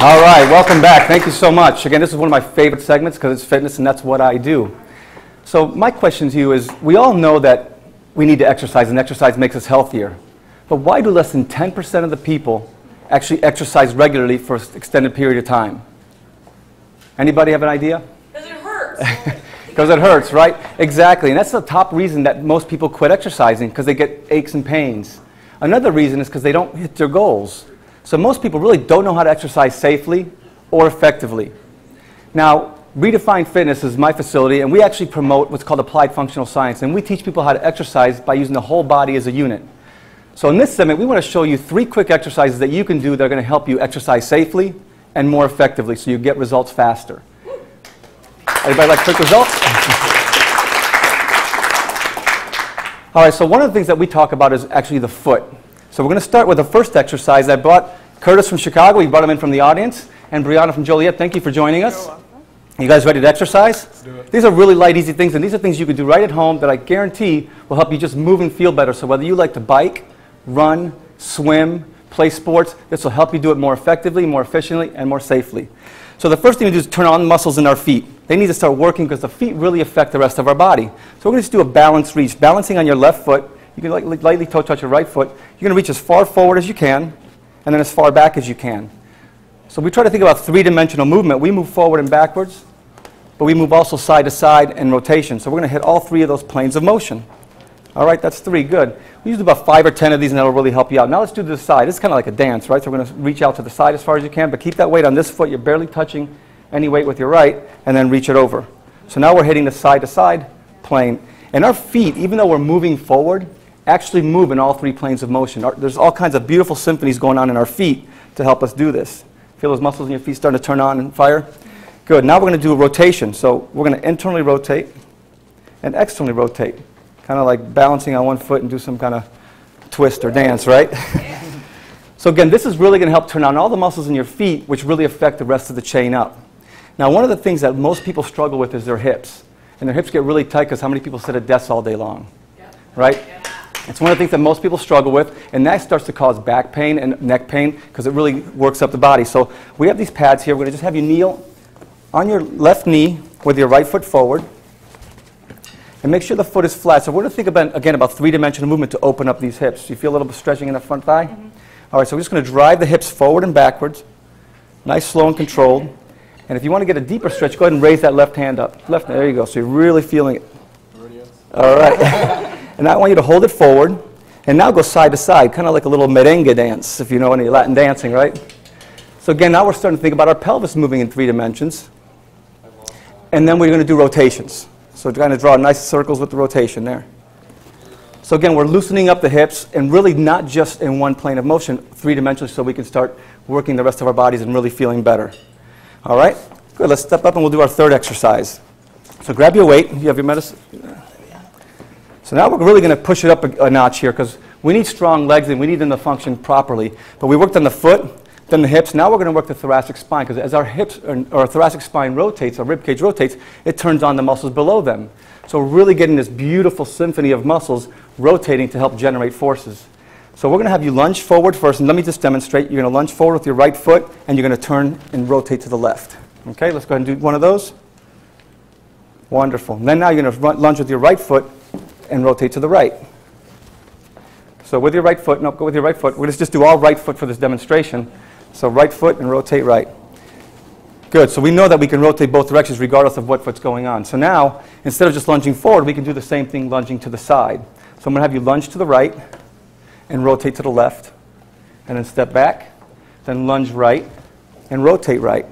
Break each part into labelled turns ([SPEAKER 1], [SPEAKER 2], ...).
[SPEAKER 1] All right, welcome back. Thank you so much. Again, this is one of my favorite segments because it's fitness and that's what I do. So my question to you is, we all know that we need to exercise and exercise makes us healthier. But why do less than 10% of the people actually exercise regularly for an extended period of time? Anybody have an idea?
[SPEAKER 2] Because it hurts.
[SPEAKER 1] Because it hurts, right? Exactly. And that's the top reason that most people quit exercising, because they get aches and pains. Another reason is because they don't hit their goals. So most people really don't know how to exercise safely or effectively. Now, Redefine Fitness is my facility, and we actually promote what's called applied functional science. And we teach people how to exercise by using the whole body as a unit. So in this segment, we want to show you 3 quick exercises that you can do that are going to help you exercise safely and more effectively so you get results faster. Anybody like quick results? All right, so one of the things that we talk about is actually the foot. So we're going to start with the first exercise. I brought Curtis from Chicago. We brought him in from the audience. And Brianna from Joliet. Thank you for joining us. You guys ready to exercise?
[SPEAKER 3] Let's do it.
[SPEAKER 1] These are really light, easy things. And these are things you can do right at home that I guarantee will help you just move and feel better. So whether you like to bike, run, swim, play sports, this will help you do it more effectively, more efficiently, and more safely. So the first thing to do is turn on muscles in our feet. They need to start working because the feet really affect the rest of our body. So we're going to just do a balanced reach. Balancing on your left foot. You can lightly toe touch your right foot. You're going to reach as far forward as you can, and then as far back as you can. So we try to think about 3-dimensional movement. We move forward and backwards, but we move also side to side and rotation. So we're going to hit all 3 of those planes of motion. All right, that's 3, good. We use about 5 or 10 of these, and that'll really help you out. Now let's do the side. This is kind of like a dance, right? So we're going to reach out to the side as far as you can, but keep that weight on this foot. You're barely touching any weight with your right, and then reach it over. So now we're hitting the side-to-side plane. And our feet, even though we're moving forward, actually move in all 3 planes of motion. There's all kinds of beautiful symphonies going on in our feet to help us do this. Feel those muscles in your feet starting to turn on and fire? Good. Now we're going to do a rotation. So we're going to internally rotate and externally rotate. Kind of like balancing on one foot and do some kind of twist or dance, right? So again, this is really going to help turn on all the muscles in your feet, which really affect the rest of the chain up. Now, one of the things that most people struggle with is their hips. And their hips get really tight because how many people sit at desks all day long? Right? It's one of the things that most people struggle with, and that starts to cause back pain and neck pain because it really works up the body. So we have these pads here. We're going to just have you kneel on your left knee with your right foot forward. And make sure the foot is flat. So we're going to think about, again, about 3-dimensional movement to open up these hips. You feel a little bit stretching in the front thigh? Mm-hmm. All right, so we're just going to drive the hips forward and backwards. Nice, slow, and controlled. And if you want to get a deeper stretch, go ahead and raise that left hand up. Left, there you go. So you're really feeling it. All right. And now I want you to hold it forward. And now go side to side, kind of like a little merengue dance, if you know any Latin dancing, right? So again, now we're starting to think about our pelvis moving in 3 dimensions. And then we're going to do rotations. So kind of draw nice circles with the rotation there. So again, we're loosening up the hips and really not just in one plane of motion, 3-dimensionally, so we can start working the rest of our bodies and really feeling better. All right? Good. Let's step up and we'll do our 3rd exercise. So grab your weight. You have your medicine. So now we're really going to push it up a notch here because we need strong legs and we need them to function properly. But we worked on the foot, then the hips. Now we're going to work the thoracic spine because as our hips or our thoracic spine rotates, our rib cage rotates, it turns on the muscles below them. So we're really getting this beautiful symphony of muscles rotating to help generate forces. So we're going to have you lunge forward first, and let me just demonstrate. You're going to lunge forward with your right foot, and you're going to turn and rotate to the left. Okay, let's go ahead and do one of those. Wonderful. And then now you're going to lunge with your right foot and rotate to the right. So with your right foot, no, go with your right foot. We'll just do all right foot for this demonstration. So right foot and rotate right. Good. So we know that we can rotate both directions regardless of what foot's going on. So now, instead of just lunging forward, we can do the same thing lunging to the side. So I'm going to have you lunge to the right and rotate to the left. And then step back. Then lunge right and rotate right.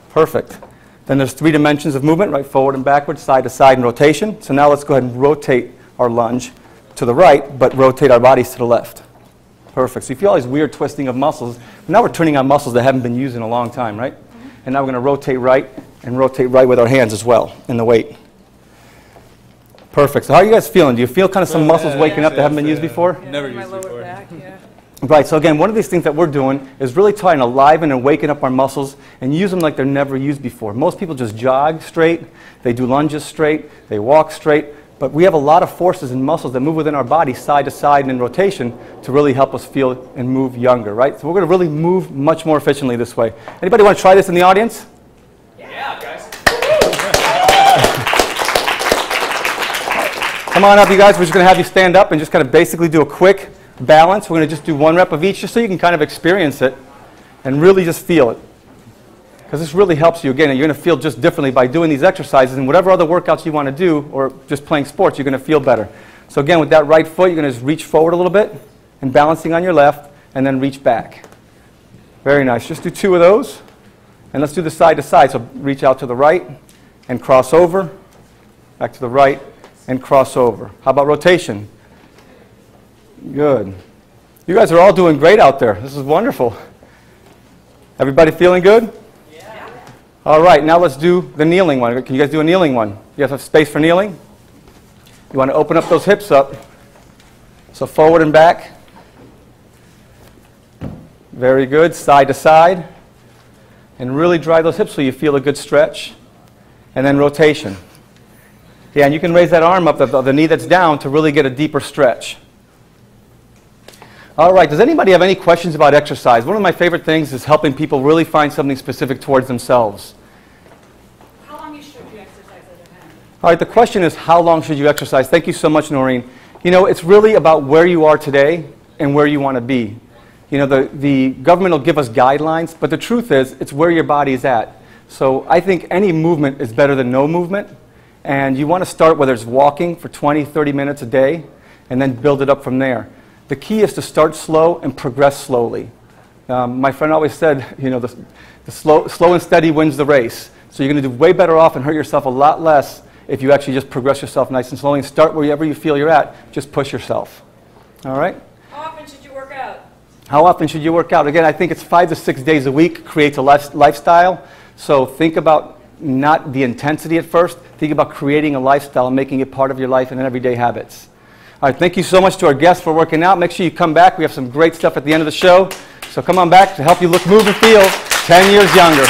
[SPEAKER 1] Perfect. Then there's 3 dimensions of movement, right, forward and backward, side to side, and rotation. So now let's go ahead and rotate our lunge to the right, but rotate our bodies to the left. Perfect. So you feel all these weird twisting of muscles. Now we're turning on muscles that haven't been used in a long time, right? Mm-hmm. And now we're going to rotate right and rotate right with our hands as well in the weight. Perfect. So how are you guys feeling? Do you feel kind of some muscles waking up that haven't been used before?
[SPEAKER 3] Never used before.
[SPEAKER 2] Back, yeah.
[SPEAKER 1] Right, so again, one of these things that we're doing is really trying to liven and waken up our muscles and use them like they're never used before. Most people just jog straight, they do lunges straight, they walk straight, But we have a lot of forces and muscles that move within our body side to side and in rotation to really help us feel and move younger, right? So we're going to really move much more efficiently this way. Anybody want to try this in the audience?
[SPEAKER 2] Yeah, guys.
[SPEAKER 1] Come on up, you guys. We're just going to have you stand up and just kind of basically do a quick balance. We're going to just do 1 rep of each just so you can kind of experience it and really just feel it. Because this really helps you. Again, you're going to feel just differently by doing these exercises, and whatever other workouts you want to do, or just playing sports, you're going to feel better. So again, with that right foot, you're going to just reach forward a little bit, and balancing on your left, and then reach back. Very nice. Just do 2 of those, and let's do the side to side. So reach out to the right, and cross over, back to the right, and cross over. How about rotation? Good. You guys are all doing great out there. This is wonderful. Everybody feeling good? All right, now let's do the kneeling one. Can you guys do a kneeling one? You guys have space for kneeling? You want to open up those hips up. So forward and back. Very good. Side to side. And really drive those hips so you feel a good stretch. And then rotation. Yeah, and you can raise that arm up, the knee that's down, to really get a deeper stretch. All right, does anybody have any questions about exercise? One of my favorite things is helping people really find something specific towards themselves.
[SPEAKER 2] How long should you exercise at a time?
[SPEAKER 1] All right, the question is, how long should you exercise? Thank you so much, Noreen. You know, it's really about where you are today and where you want to be. You know, the government will give us guidelines, but the truth is, it's where your body is at. So I think any movement is better than no movement. And you want to start whether it's walking for 20, 30 minutes a day, and then build it up from there. The key is to start slow and progress slowly. My friend always said, you know, the slow and steady wins the race. So you're going to do way better off and hurt yourself a lot less if you actually just progress yourself nice and slowly and start wherever you feel you're at. Just push yourself. All right?
[SPEAKER 2] How often should you work out?
[SPEAKER 1] How often should you work out? Again, I think it's 5 to 6 days a week creates a lifestyle. So think about not the intensity at first. Think about creating a lifestyle and making it part of your life and everyday habits. All right, thank you so much to our guests for working out. Make sure you come back. We have some great stuff at the end of the show. So come on back to help you look, move, and feel 10 years younger.